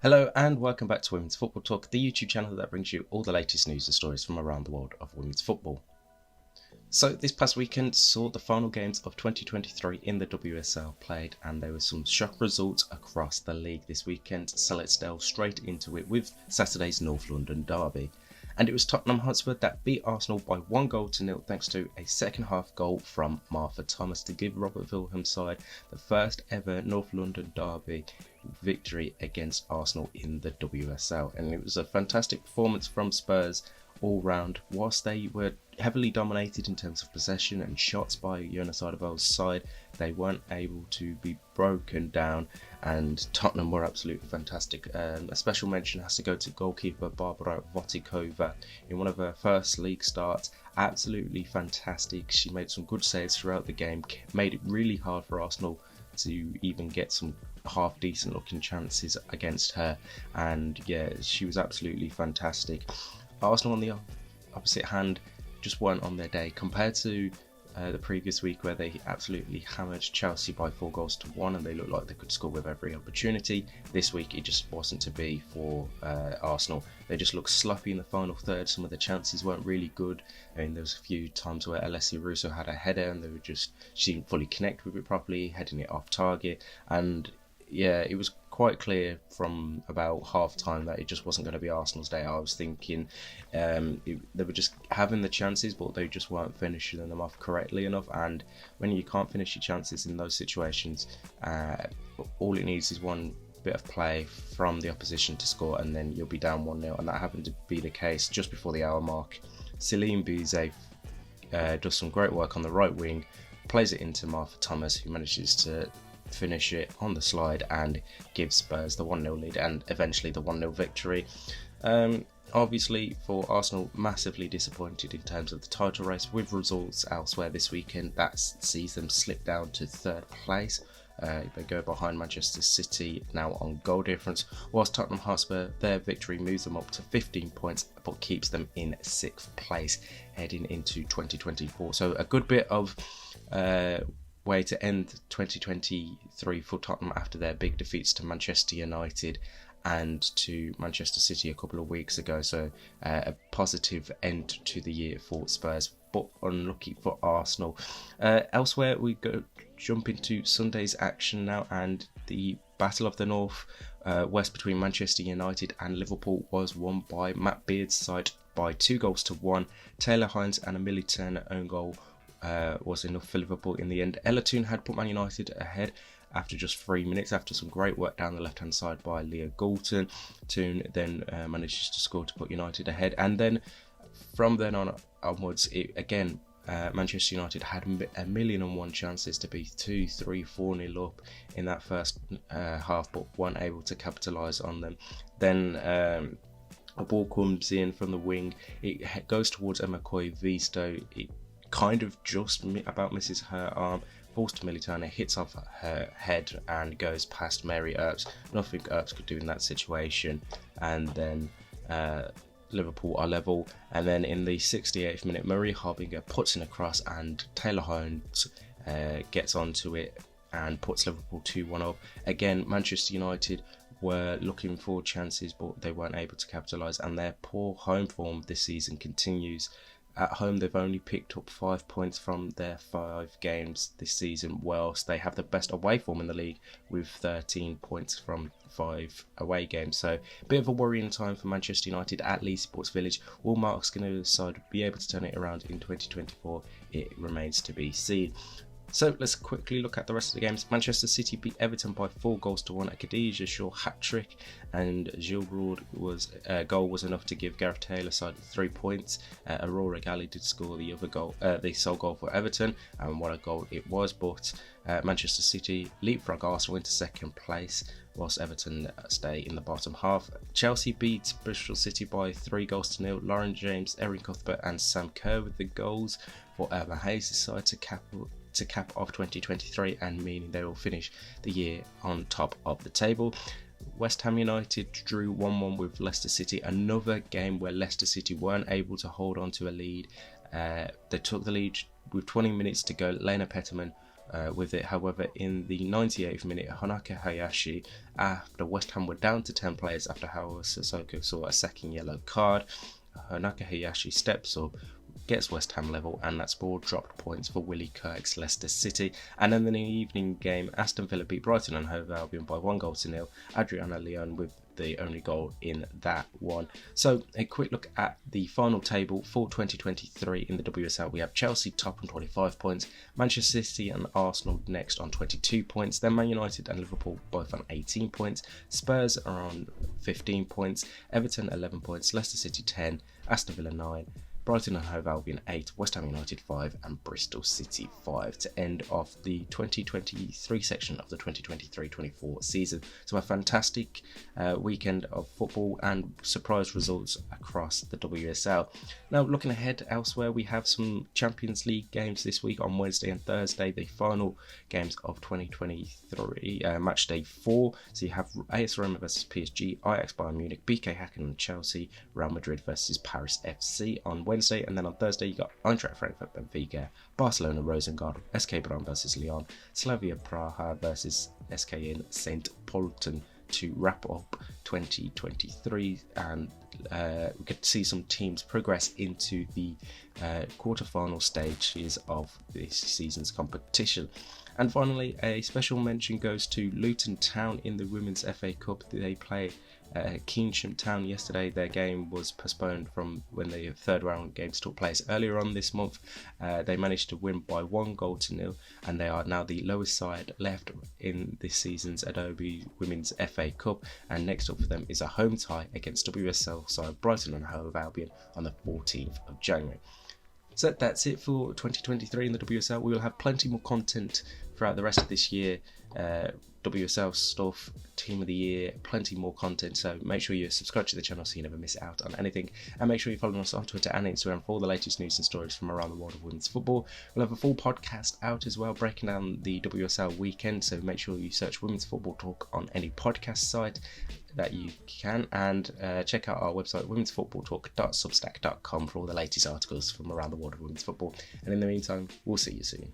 Hello and welcome back to Women's Football Talk, the YouTube channel that brings you all the latest news and stories from around the world of women's football. So this past weekend saw the final games of 2023 in the WSL played, and there were some shock results across the league this weekend, so let's delve straight into it with Saturday's North London derby. And it was Tottenham Hotspur that beat Arsenal by 1-0 thanks to a second half goal from Martha Thomas to give Robert Wilhelm's side the first ever North London derby victory against Arsenal in the WSL. And it was a fantastic performance from Spurs all round. Whilst they were heavily dominated in terms of possession and shots by Jonas Ardevel's side, they weren't able to be broken down, and Tottenham were absolutely fantastic. A special mention has to go to goalkeeper Barbara Votikova in one of her first league starts. Absolutely fantastic. She made some good saves throughout the game, made it really hard for Arsenal to even get some half decent looking chances against her, and yeah, she was absolutely fantastic. Arsenal on the opposite hand just weren't on their day compared to the previous week, where they absolutely hammered Chelsea by 4-1, and they looked like they could score with every opportunity. This week it just wasn't to be for Arsenal. They just looked sloppy in the final third. Some of the chances weren't really good. I mean, there was a few times where Alessia Russo had a header and she didn't fully connect with it properly, heading it off target, and yeah, it was quite clear from about half time that it just wasn't going to be Arsenal's day. I was thinking they were just having the chances, but they just weren't finishing them off correctly enough. And when you can't finish your chances in those situations, all it needs is one bit of play from the opposition to score, and then you'll be down 1-0. And that happened to be the case just before the hour mark. Celine Bizet does some great work on the right wing, plays it into Martha Thomas, who manages to finish it on the slide and give Spurs the 1-0 lead and eventually the 1-0 victory. Obviously for Arsenal, massively disappointed in terms of the title race with results elsewhere this weekend. That sees them slip down to third place. They go behind Manchester City now on goal difference, whilst Tottenham Hotspur, their victory moves them up to 15 points but keeps them in 6th place heading into 2024. So a good bit of way to end 2023 for Tottenham after their big defeats to Manchester United and to Manchester City a couple of weeks ago. So a positive end to the year for Spurs, but unlucky for Arsenal. Elsewhere, we jump into Sunday's action now, and the Battle of the North West between Manchester United and Liverpool was won by Matt Beard's side by 2-1. Taylor Hines and a Millie Turner own goal was enough for Liverpool in the end. Ella Toone had put Man United ahead after just 3 minutes after some great work down the left hand side by Leah Goulton. Toone then manages to score to put United ahead, and then from then onwards Manchester United had a million and one chances to be 2-3, 4-0 up in that first half, but weren't able to capitalise on them. Then a ball comes in from the wing, it goes towards Emma Coy-Visto, it kind of just about misses her arm, falls to Millie Turner, hits off her head and goes past Mary Earps. Nothing Earps could do in that situation, and then Liverpool are level. And then in the 68th minute, Marie Harbinger puts in a cross and Taylor Hines gets onto it and puts Liverpool 2-1 up. Again, Manchester United were looking for chances, but they weren't able to capitalise, and their poor home form this season continues. At home, they've only picked up 5 points from their 5 games this season, whilst they have the best away form in the league with 13 points from 5 away games. So a bit of a worrying time for Manchester United at Leeds Sports Village. Will Mark Skinner's side be able to turn it around in 2024? It remains to be seen. So let's quickly look at the rest of the games. Manchester City beat Everton by 4-1. A Khadija Shaw hat-trick and Gilles Roud's goal was enough to give Gareth Taylor's side 3 points. Aurora Galley did score the other goal, the sole goal for Everton, and what a goal it was. But Manchester City leapfrog Arsenal into second place, whilst Everton stay in the bottom half. Chelsea beat Bristol City by 3-0. Lauren James, Erin Cuthbert and Sam Kerr with the goals for Emma Hayes' side to cap off 2023, and meaning they will finish the year on top of the table. West Ham United drew 1-1 with Leicester City, another game where Leicester City weren't able to hold on to a lead. They took the lead with 20 minutes to go. Lena Petterman with it. However, in the 98th minute, Hanaka Hayashi, after West Ham were down to 10 players after Hawa Sissoko saw a second yellow card, Hanaka Hayashi steps up, gets West Ham level, and that's all dropped points for Willie Kirk's Leicester City. And then in the evening game, Aston Villa beat Brighton and Hove Albion by 1-0. Adriana Leon with the only goal in that one. So a quick look at the final table for 2023 in the WSL. We have Chelsea top on 25 points, Manchester City and Arsenal next on 22 points, then Man United and Liverpool both on 18 points, Spurs are on 15 points, Everton 11 points, Leicester City 10, Aston Villa 9, Brighton and Hove Albion 8, West Ham United 5 and Bristol City 5 to end off the 2023 section of the 2023-24 season. So a fantastic weekend of football and surprise results across the WSL. Now looking ahead elsewhere, we have some Champions League games this week on Wednesday and Thursday, the final games of 2023 match day 4. So you have AS Roma versus PSG, Ajax Bayern Munich, BK Häcken and Chelsea, Real Madrid versus Paris FC on Wednesday, and then on Thursday you got Eintracht Frankfurt Benfica, Barcelona Rosengard, SK Braun versus Lyon, Slavia Praha versus SK St. Pölten to wrap up 2023, and we get to see some teams progress into the quarter-final stages of this season's competition. And finally, a special mention goes to Luton Town in the Women's FA Cup. They play Keynsham Town yesterday. Their game was postponed from when the third round games took place earlier on this month. They managed to win by 1-0, and they are now the lowest side left in this season's Adobe Women's FA Cup. And next up for them is a home tie against WSL side Brighton and Hove Albion on the 14th of January. So that's it for 2023 in the WSL. We will have plenty more content throughout the rest of this year. WSL stuff, team of the year, plenty more content, so make sure you subscribe to the channel so you never miss out on anything, and make sure you follow us on Twitter and Instagram for all the latest news and stories from around the world of women's football. We'll have a full podcast out as well breaking down the WSL weekend, so make sure you search Women's Football Talk on any podcast site that you can, and check out our website womensfootballtalk.substack.com for all the latest articles from around the world of women's football. And in the meantime, we'll see you soon.